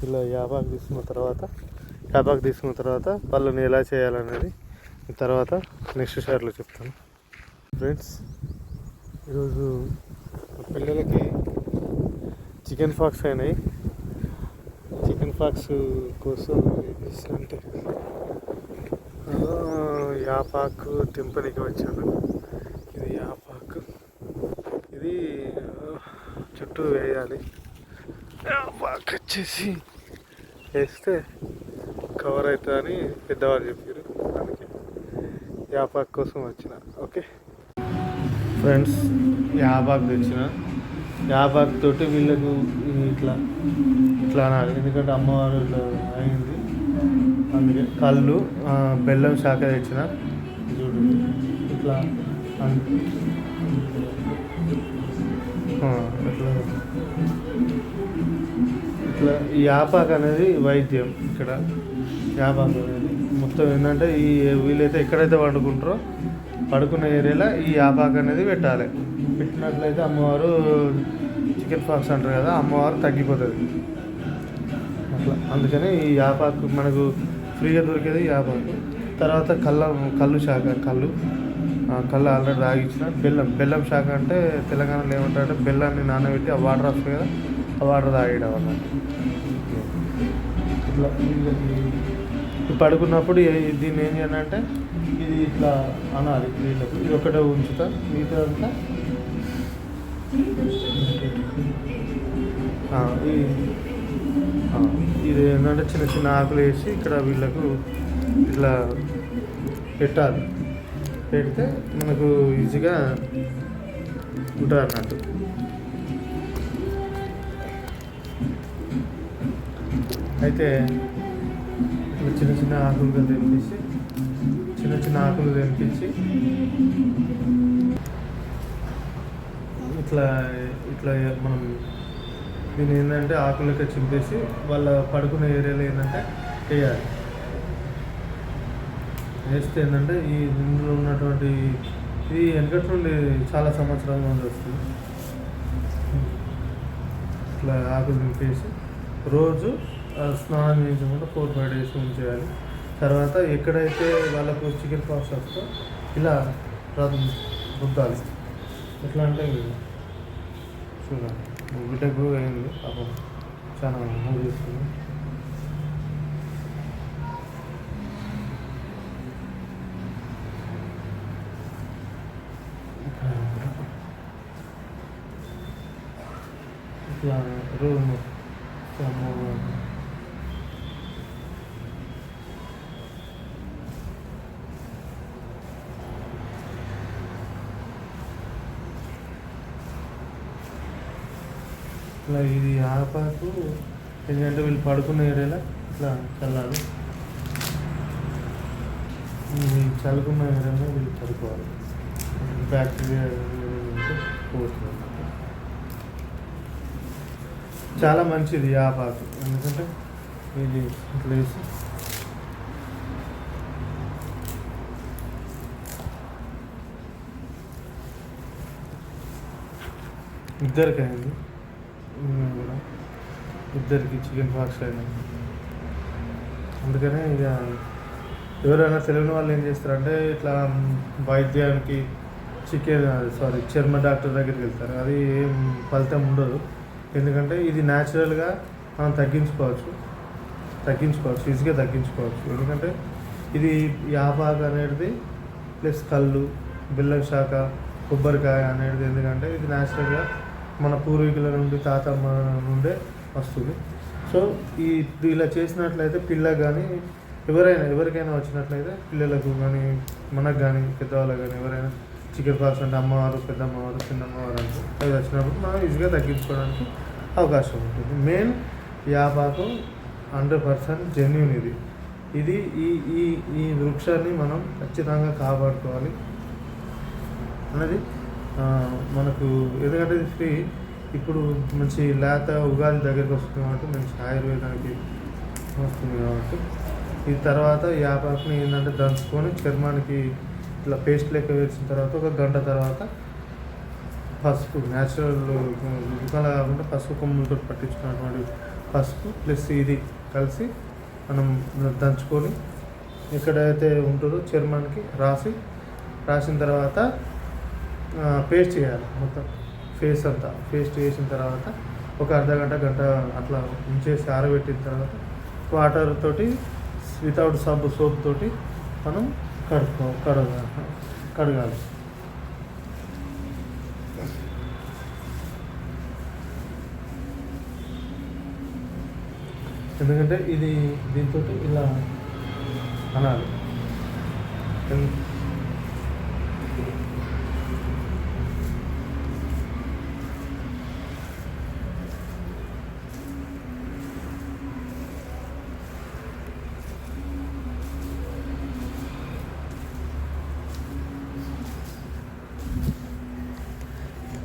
ఇలా యాపాకు తీసుకున్న తర్వాత పళ్ళని ఎలా చేయాలనేది తర్వాత నెక్స్ట్ షార్ట్లో చెప్తాను. ఫ్రెండ్స్, ఈరోజు పిల్లలకి చికెన్ ఫాక్స్ అయినాయి. చికెన్ ఫాక్స్ కోసం అంటే యాపాకు తెంపనికి వచ్చాను. ఇది యాపాకు, ఇది చుట్టూ వేయాలి. యాపాకు వచ్చేసి వేస్తే కవర్ అవుతుందని పెద్దవాళ్ళు చెప్పారు, అందుకే యాపాకు కోసం వచ్చిన. ఓకే ఫ్రెండ్స్, యాపాకు తెచ్చిన. యాపాకు తోటి వీళ్ళకు ఇట్లా అనాలి, ఎందుకంటే అమ్మవారు ఇట్లా అయింది. అందుకే కళ్ళు బెల్లం శాఖ తెచ్చిన. చూడు ఇట్లా ఇట్లా ఈ యాపాకు అనేది వైద్యం. ఇక్కడ యాపాకు అనేది మొత్తం ఏంటంటే వీళ్ళైతే ఎక్కడైతే వండుకుంటారో పడుకున్న ఏరియాలో ఈ యాపాకు అనేది పెట్టాలి. పెట్టినట్లయితే అమ్మవారు చికెన్ ఫాక్స్ అంటారు కదా, అమ్మవారు తగ్గిపోతుంది అట్లా. అందుకని ఈ యాపాకు మనకు ఫ్రీగా దొరికేది యాపాకు. తర్వాత కళ్ళు శాఖ, కళ్ళు ఆల్రెడీ తాగిచ్చిన. బెల్లం శాఖ అంటే తెలంగాణలో ఏమంటారంటే బెల్లాన్ని నానబెట్టి ఆ వాటర్ వస్తుంది కదా, ఆ వాటర్ తాగేయడం అన్నట్టు. ఇట్లా పడుకున్నప్పుడు దీన్ని ఏం చేయాలంటే ఇది ఇట్లా అనాలి వీళ్ళకు. ఇది ఒకటే ఉంచుతా, మిగతా అంతా ఇది ఏంటంటే చిన్న చిన్న ఆకులు వేసి ఇక్కడ వీళ్ళకు ఇట్లా పెట్టాలి. పెడితే మనకు ఈజీగా ఉంటుంది అన్నట్టు. అయితే చిన్న చిన్న ఆకులుగా తెంపించి ఇట్లా మనం దీన్ని ఏంటంటే ఆకులకి చింపేసి వాళ్ళ పడుకునే ఏరియాలో ఏంటంటే వేయాలి. వేస్తే ఏంటంటే ఇందులో ఉన్నటువంటి ఇది వెనకటి నుండి చాలా సంవత్సరాల నుండి వస్తుంది. ఇట్లా ఆకులు చింపేసి రోజు స్నానం చేయించకుండా 4-5 days ఉంచేయాలి. తర్వాత ఎక్కడైతే వాళ్ళకు చికెన్ పాక్స్ వస్తుందో ఇలా రుద్దాలి. ఎట్లా అంటే చూడండి, బిడ్డకు అయింది పాపం, చాలా మూవ్ చేస్తుంది. ఇట్లా రోజు ఇట్లా ఇది ఆపాకు ఎందుకంటే వీళ్ళు పడుకున్న ఏరియాలో ఇట్లా చల్లాలి. చల్లుకున్న ఏరియాలో వీళ్ళు పడుకోవాలి. బ్యాక్టీరియా పోతుంది. చాలా మంచిది ఆపాకు, ఎందుకంటే ఇది ఇట్లా వేసి ఇద్దరికి అయింది. కూడా ఇద్దరికి చికెన్ పాక్స్ అయినాయి. అందుకనే ఇక ఎవరైనా తెలియని వాళ్ళు ఏం చేస్తారంటే ఇట్లా వైద్యానికి చర్మ డాక్టర్ దగ్గరికి వెళ్తారు. అది ఏం ఫలితం ఉండదు, ఎందుకంటే ఇది న్యాచురల్గా మనం తగ్గించుకోవచ్చు, ఈజీగా తగ్గించుకోవచ్చు. ఎందుకంటే ఇది యాపాకు అనేది ప్లస్ కళ్ళు, బెల్లం శాఖ, కొబ్బరికాయ అనేది, ఎందుకంటే ఇది న్యాచురల్గా మన పూర్వీకుల నుండి తాతమ్మ నుండే వస్తుంది. సో ఇలా చేసినట్లయితే పిల్లలకు కానీ ఎవరికైనా వచ్చినట్లయితే పిల్లలకు కానీ మనకు కానీ పెద్దవాళ్ళకు కానీ ఎవరైనా చికెన్ పాక్స్ అంటే అమ్మవారు, పెద్దమ్మవారు, చిన్నమ్మవారు అంటే అది వచ్చినప్పుడు మనం ఈజీగా తగ్గించుకోవడానికి అవకాశం ఉంటుంది. మెయిన్ యాపాకు 100% జెన్యూన్. ఇది ఈ వృక్షాన్ని మనం ఖచ్చితంగా కాపాడుకోవాలి అన్నది మనకు. ఎందుకంటే ఇది ఫ్రీ. ఇప్పుడు మంచి లేత ఉగాది దగ్గరికి వస్తుంది కాబట్టి మంచి ఆయుర్వేదానికి వస్తుంది కాబట్టి ఈ తర్వాత యాపాకుని ఏంటంటే దంచుకొని చర్మానికి ఇట్లా పేస్ట్ లెక్క వేసిన తర్వాత 1 గంట తర్వాత పసుపు న్యాచురల్ దుకాణాలు కాకుండా పసుపు కొమ్ములతో పట్టించుకున్నటువంటి పసుపు ప్లస్ ఇది కలిసి మనం దంచుకొని ఎక్కడైతే ఉంటుందో చర్మానికి రాసిన తర్వాత పేస్ట్ చేయాలి మొత్తం ఫేస్ అంతా. పేస్ట్ చేసిన తర్వాత ఒక అర్ధగంట గంట అట్లా ఉంచేసి ఆరబెట్టిన తర్వాత వాటర్ తోటి వితౌట్ సోప్ తోటి మనం కడగాలి. ఎందుకంటే ఇది దీంతో ఇలా అనాలి.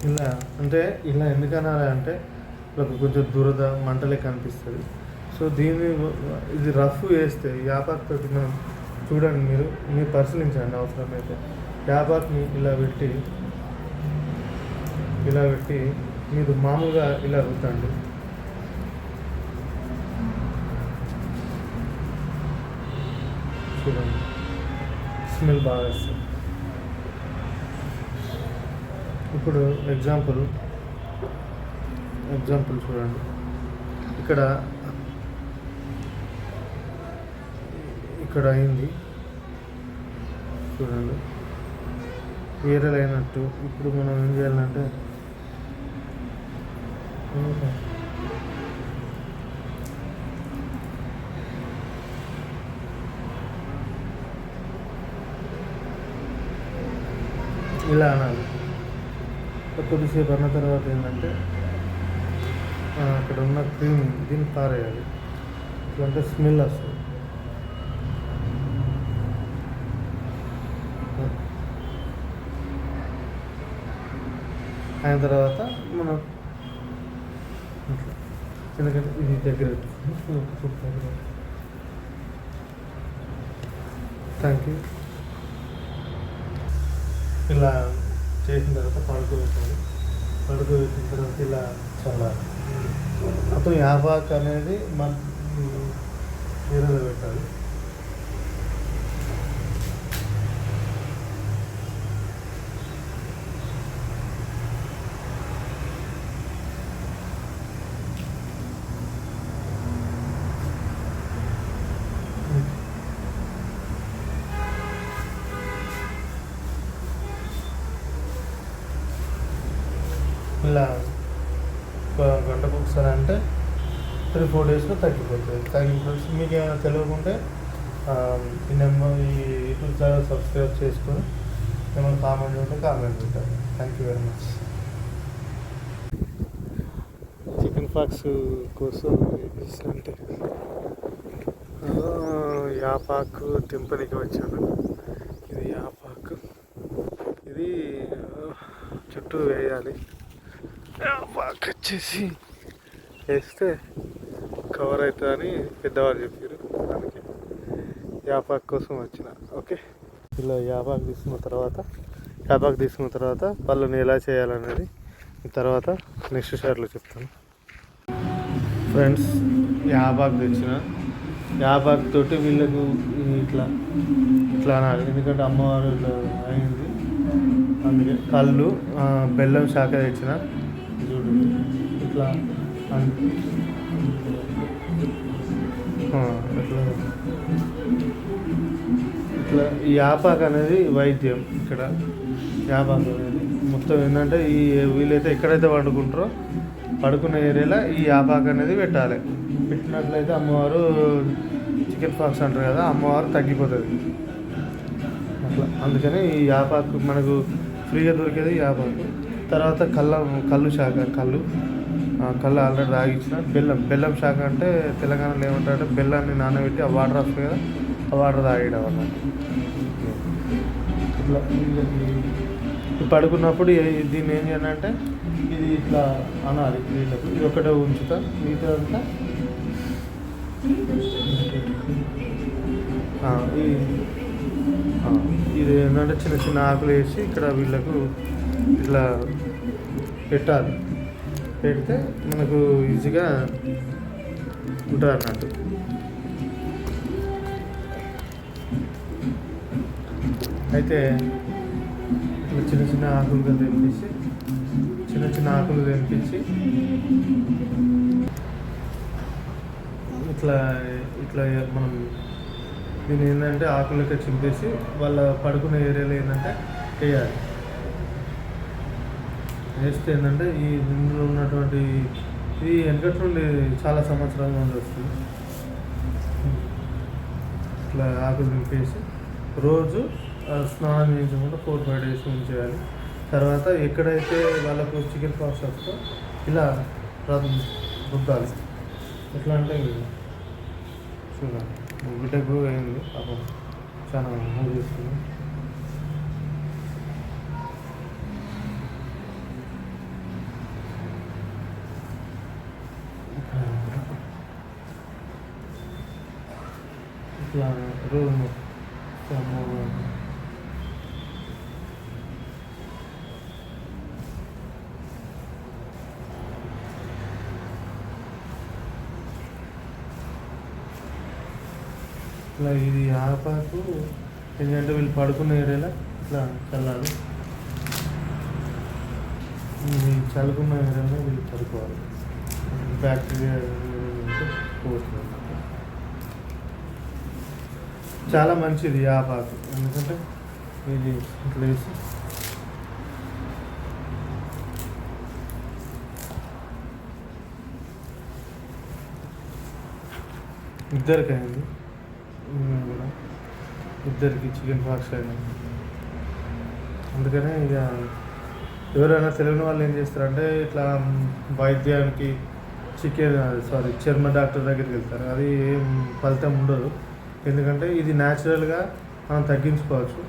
ఇలా అంటే ఇలా ఎందుకు అనాలి అంటే కొంచెం దురద మంటలే కనిపిస్తుంది. సో ఇది రఫ్ వేస్తే యాపాకుతో మనం చూడండి, మీరు పరిశీలించండి అవసరమైతే. యాపాకుని ఇలా పెట్టి మీరు మామూలుగా ఇలా రుద్దండి. చూడండి, స్మెల్ బాగా వస్తుంది. ఇప్పుడు ఎగ్జాంపుల్ చూడండి, ఇక్కడ అయింది చూడండి, వేరేలు అయినట్టు. ఇప్పుడు మనం ఏం చేయాలంటే ఇలా అనాలి. కొద్దిసేపు అన్న తర్వాత ఏంటంటే అక్కడ ఉన్న క్రీమ్ దీన్ని పారేయాలి. ఇట్లంటే స్మెల్ వస్తుంది. అయిన తర్వాత మనం ఎందుకంటే ఇది దగ్గర థ్యాంక్ యూ. ఇలా చేసిన తర్వాత పడుకోబెట్టిన తర్వాత ఇలా చాలా అప్పుడు యాపాకు అనేది మన నీళ్ళలో పెట్టాలి. ఇలా గంటకు ఒకసారి అంటే 3-4 డేస్లో తగ్గిపోతుంది. మీకు ఏమైనా తెలియకుంటే ఈ యూట్యూబ్ ఛానల్ సబ్స్క్రైబ్ చేసుకొని ఏమైనా కామెంట్ ఉంటే కామెంట్ పెట్టారు. Thank you very much. Chicken pox కోసం అంటే యాపాకు తెంపనికి వచ్చాను. ఇది యాపాకు, ఇది చుట్టూ వేయాలి. యాపాకు వచ్చేసి వేస్తే కవర్ అవుతుందని పెద్దవాళ్ళు చెప్పారు. దానికి యాపాకు కోసం వచ్చిన. ఓకే, ఇలా యాపాకు తీసుకున్న తర్వాత పళ్ళని ఎలా చేయాలనేది తర్వాత నెక్స్ట్ షార్ట్లో చెప్తాను. ఫ్రెండ్స్, యాపాకు తెచ్చిన యాపాకు తోటి వీళ్ళకు ఇట్లా అనాలి. ఎందుకంటే అమ్మవారు ఇట్లా అయింది, అందుకే కళ్ళు బెల్లం శాఖ తెచ్చిన. చూడు ఇట్లా ఈ యాపాకు అనేది వైద్యం. ఇక్కడ యాపాకు అనేది మొత్తం ఏంటంటే వీళ్ళైతే ఎక్కడైతే వండుకుంటారో పడుకున్న ఏరియాలో ఈ యాపాకు అనేది పెట్టాలి. పెట్టినట్లయితే అమ్మవారు చికెన్ పాక్స్ అంటారు కదా, అమ్మవారు తగ్గిపోతుంది అట్లా. అందుకని ఈ యాపాకు మనకు ఫ్రీగా దొరికేది యాపాకు. తర్వాత కళ్ళు శాఖ, కళ్ళు ఆల్రెడీ తాగిచ్చిన. బెల్లం శాఖ అంటే తెలంగాణలో ఏమంటారంటే బెల్లాన్ని నానబెట్టి ఆ వాటర్ వస్తుంది కదా, ఆ వాటర్ తాగేయడం అన్నమాట. ఇట్లా పడుకున్నప్పుడు దీన్ని ఏం చేయాలంటే ఇది ఇట్లా అనాలి. వీళ్ళకు ఇది ఒకటే ఉంచుతా, మిగతా అంతా ఇది ఏంటంటే చిన్న చిన్న ఆకులు వేసి ఇక్కడ వీళ్ళకు ఇట్లా పెట్టాలి. పెడితే మనకు ఈజీగా ఉంటుంది అన్నట్టు. అయితే ఇట్లా చిన్న చిన్న ఆకులుగా తెంపించి ఇట్లా ఇట్లా మనం దీన్ని ఏంటంటే ఆకులకి చింపేసి వాళ్ళ పడుకునే ఏరియాలో ఏంటంటే వేయాలి. వేస్తే ఏంటంటే ఈ ఇందులో ఉన్నటువంటి ఇది వెనకటి నుండి చాలా సంవత్సరాల నుండి వస్తుంది. ఇట్లా ఆకులు చింపేసి రోజు స్నానం చేయించకుండా 4-5 days ఉంచేయాలి. తర్వాత ఎక్కడైతే వాళ్ళకు చికెన్ పాక్స్ వస్తుందో ఇలా రుద్దాలి. ఎట్లా అంటే చూడండి, బిడ్డకు అయింది పాపం, చాలా మూవ్ చేస్తుంది. ఇట్లా రోజు ఇట్లా ఇది ఆపాకు ఎందుకంటే వీళ్ళు పడుకున్న ఏరియాలో ఇట్లా చల్లాలి. చల్లుకున్న ఏరియాలో వీళ్ళు పడుకోవాలి. బ్యాక్టీరియా పోతుంది. చాలా మంచిది ఆపాకు, ఎందుకంటే ఇది ఇట్లా వేసి ఇద్దరికి అయింది, కూడా ఇద్దరికి చికెన్ పాక్స్ అయింది. అందుకనే ఇక ఎవరైనా తెలియని వాళ్ళు ఏం చేస్తారంటే ఇట్లా వైద్యానికి చర్మ డాక్టర్ దగ్గరికి వెళ్తారు. అది ఏం ఫలితం ఉండదు. ఎందుకంటే ఇది న్యాచురల్గా మనం తగ్గించుకోవచ్చు,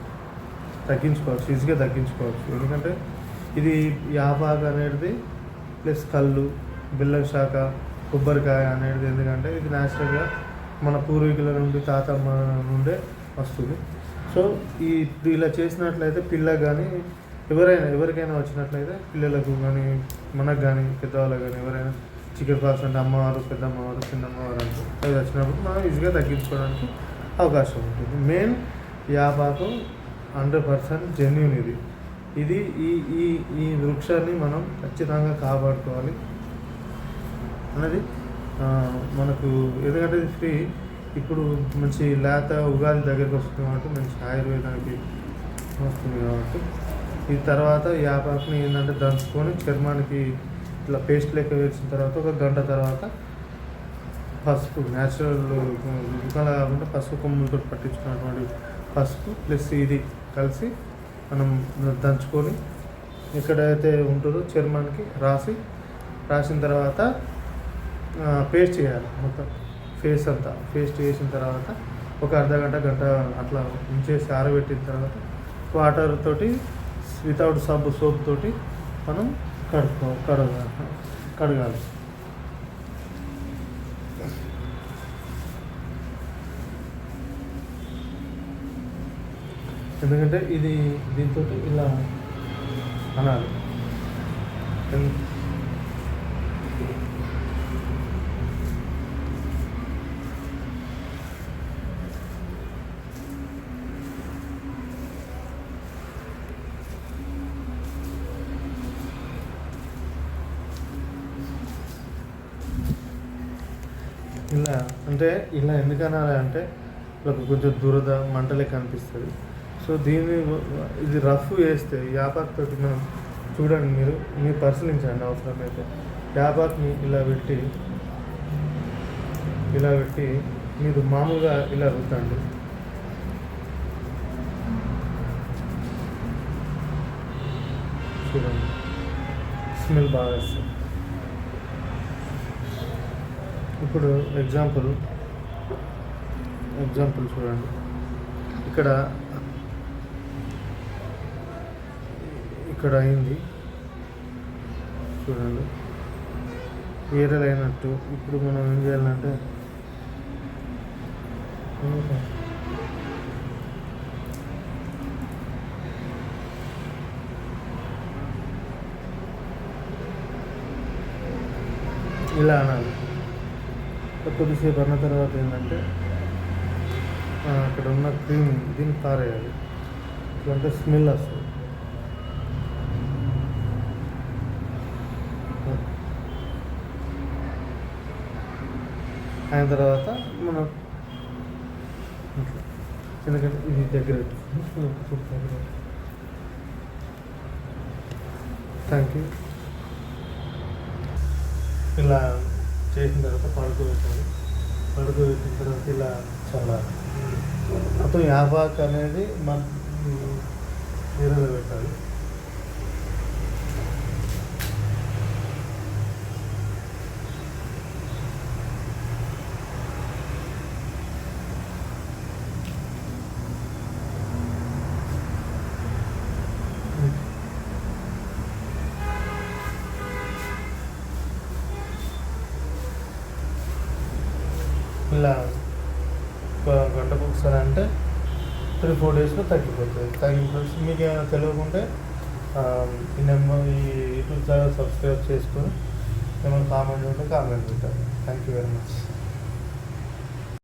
ఈజీగా తగ్గించుకోవచ్చు. ఎందుకంటే ఇది యాపాకు అనేది ప్లస్ కళ్ళు, బెల్లం శాఖ, కొబ్బరికాయ అనేది, ఎందుకంటే ఇది న్యాచురల్గా మన పూర్వీకుల నుండి తాతమ్మ నుండే వస్తుంది. సో ఇలా చేసినట్లయితే పిల్లలకు కానీ ఎవరికైనా వచ్చినట్లయితే పిల్లలకు కానీ మనకు కానీ పెద్దవాళ్ళకు కానీ ఎవరైనా చికెన్ పాక్స్ అంటే అమ్మవారు, పెద్దమ్మవారు, చిన్నమ్మవారు అంటే అది వచ్చినప్పుడు మనం ఈజీగా తగ్గించుకోవడానికి అవకాశం ఉంటుంది. మెయిన్ యాపాకు 100% జెన్యూన్. ఇది ఈ వృక్షాన్ని మనం ఖచ్చితంగా కాపాడుకోవాలి అన్నది మనకు. ఎందుకంటే ఇది ఫ్రీ. ఇప్పుడు మంచి లేత ఉగాది దగ్గరికి వస్తుంది కాబట్టి మంచి ఆయుర్వేదానికి వస్తుంది కాబట్టి ఈ తర్వాత యాపాకుని ఏంటంటే దంచుకొని చర్మానికి ఇట్లా పేస్ట్ లెక్క వేసిన తర్వాత 1 గంట తర్వాత పసుపు, న్యాచురల్ దుకాణాలు కాకుండా పసుపు కొమ్ములతో పట్టించుకున్నటువంటి పసుపు ప్లస్ ఇది కలిసి మనం దంచుకొని ఎక్కడైతే ఉంటుందో చర్మానికి రాసిన తర్వాత పేస్ట్ చేయాలి. మొత్తం ఫేస్ అంతా పేస్ట్ చేసిన తర్వాత ఒక అర్ధగంట గంట అట్లా ఉంచేసి ఆరబెట్టిన తర్వాత వాటర్ తోటి వితౌట్ సోప్ తోటి మనం కడగాలి. ఎందుకంటే ఇది దీంతో ఇలా అనాలి. ఇలా అంటే ఇలా ఎందుకు అనాలి అంటే కొంచెం దురద మంటలే కనిపిస్తుంది. సో ఇది రఫ్ వేస్తే యాపాకుతో మనం చూడండి, మీరు పరిశీలించండి అవసరమైతే. యాపాకుని ఇలా పెట్టి మీరు మామూలుగా ఇలా రుద్దండి. చూడండి, స్మెల్ బాగా వస్తుంది. ఇప్పుడు ఎగ్జాంపుల్ చూడండి, ఇక్కడ అయింది చూడండి, ఏరియల్ అయినట్టు. ఇప్పుడు మనం ఏం చేయాలంటే ఇలా అనాలి. కొద్దిసేపు అన్న తర్వాత ఏంటంటే అక్కడ ఉన్న క్రీమ్ దీన్ని పారేయాలి. ఇట్లంటే స్మెల్ వస్తుంది. అయిన తర్వాత మనం ఎందుకంటే ఇది దగ్గర థ్యాంక్ యూ. ఇలా చేసిన తర్వాత పడుకోబెట్టాలి. పడుకోబెట్టిన తర్వాత ఇలా చాలా మొత్తం యాపాక్ అనేది మన నీళ్ళలో పెట్టాలి. ఇలా ఒక గంటకు ఒకసారి అంటే 3-4 డేస్లో తగ్గిపోతుంది. మీకు ఏమైనా తెలియకుంటే ఈ నెంబర్ ఈ యూట్యూబ్ ఛానల్ సబ్స్క్రైబ్ చేసుకొని ఏమైనా కామెంట్ ఉంటే కామెంట్ పెట్టాలి. Thank you very much.